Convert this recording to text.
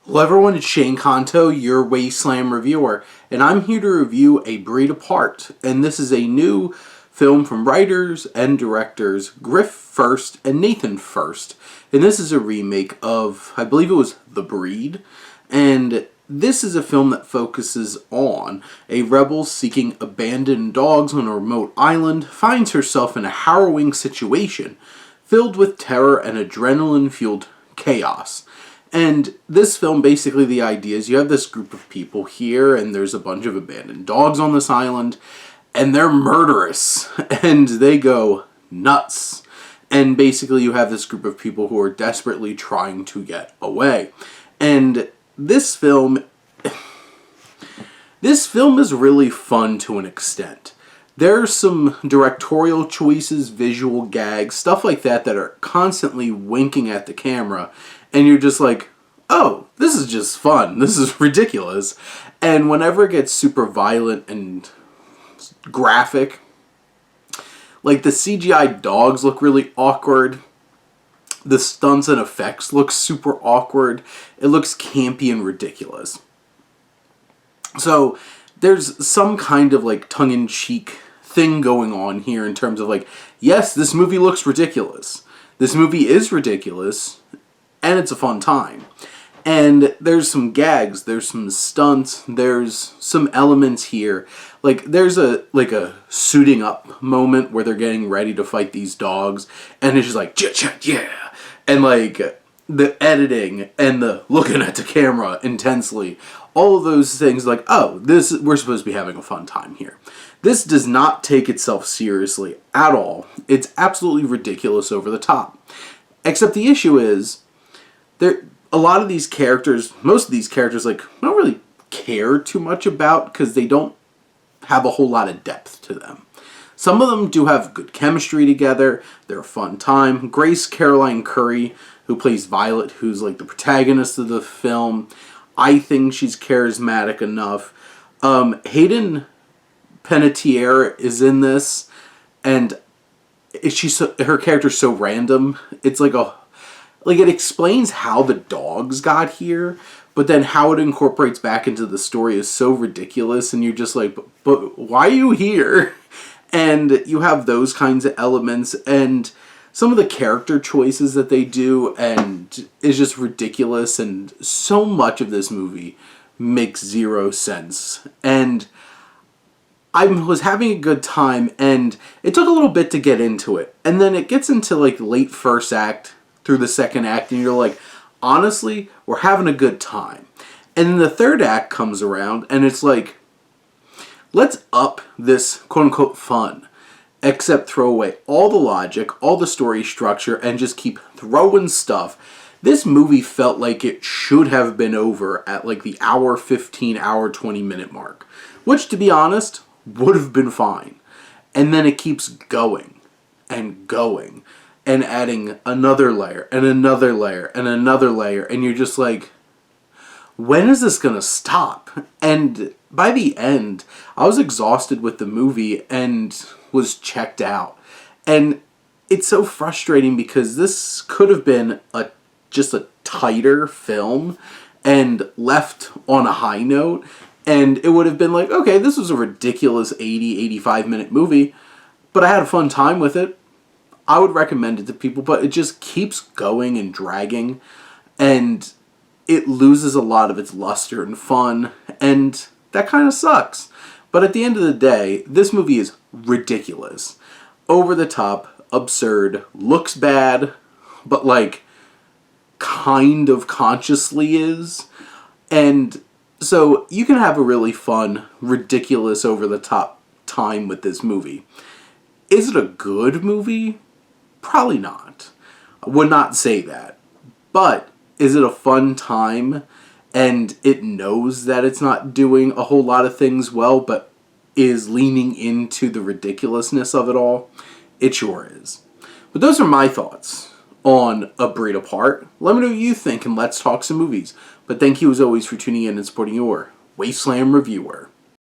Hello everyone, it's Shane Kanto, your Wasteland reviewer, and I'm here to review A Breed Apart, and this is a new film from writers and directors Griff First and Nathan First, and this is a remake of, I believe it was The Breed, and this is a film that focuses on a rebel seeking abandoned dogs on a remote island finds herself in a harrowing situation filled with terror and adrenaline-fueled chaos. And this film, basically the idea is you have this group of people here and there's a bunch of abandoned dogs on this island and they're murderous and they go nuts. And basically you have this group of people who are desperately trying to get away. And this film is really fun to an extent. There's some directorial choices, visual gags, stuff like that that are constantly winking at the camera. And you're just like, oh, this is just fun. This is ridiculous. And whenever it gets super violent and graphic, like the CGI dogs look really awkward. The stunts and effects look super awkward. It looks campy and ridiculous. So there's some kind of like tongue-in-cheek thing going on here in terms of like, yes, this movie looks ridiculous. This movie is ridiculous. And it's a fun time. And there's some gags, there's some stunts, there's some elements here. Like, there's a suiting up moment where they're getting ready to fight these dogs. And it's just like, yeah. And like, the editing and the looking at the camera intensely. All of those things like, oh, we're supposed to be having a fun time here. This does not take itself seriously at all. It's absolutely ridiculous over the top. Except the issue is, a lot of these characters, most of these characters, like, I don't really care too much about because they don't have a whole lot of depth to them. Some of them do have good chemistry together. They're a fun time. Grace Caroline Curry, who plays Violet, who's like the protagonist of the film, I think she's charismatic enough. Hayden Panettiere is in this, and her character's so random. It's like it explains how the dogs got here, but then how it incorporates back into the story is so ridiculous, and you're just like, but why are you here? And you have those kinds of elements, and some of the character choices that they do, and is just ridiculous, and so much of this movie makes zero sense. And I was having a good time, and it took a little bit to get into it, and then it gets into like late first act, through the second act, and you're like, honestly, we're having a good time. And then the third act comes around, and it's like, let's up this quote-unquote fun, except throw away all the logic, all the story structure, and just keep throwing stuff. This movie felt like it should have been over at like the hour 15, hour 20 minute mark, which, to be honest, would have been fine. And then it keeps going and going, and adding another layer, and another layer, and another layer, and you're just like, when is this gonna stop? And by the end, I was exhausted with the movie and was checked out. And it's so frustrating because this could have been just a tighter film and left on a high note, and it would have been like, okay, this was a ridiculous 80, 85 minute movie, but I had a fun time with it. I would recommend it to people, but it just keeps going and dragging, and it loses a lot of its luster and fun, and that kind of sucks. But at the end of the day, this movie is ridiculous. Over the top, absurd, looks bad, but like, kind of consciously is. And so you can have a really fun, ridiculous, over the top time with this movie. Is it a good movie? Probably not. I would not say that. But is it a fun time, and it knows that it's not doing a whole lot of things well, but is leaning into the ridiculousness of it all? It sure is. But those are my thoughts on A Breed Apart. Let me know what you think, and let's talk some movies. But thank you as always for tuning in and supporting your Wasteland reviewer.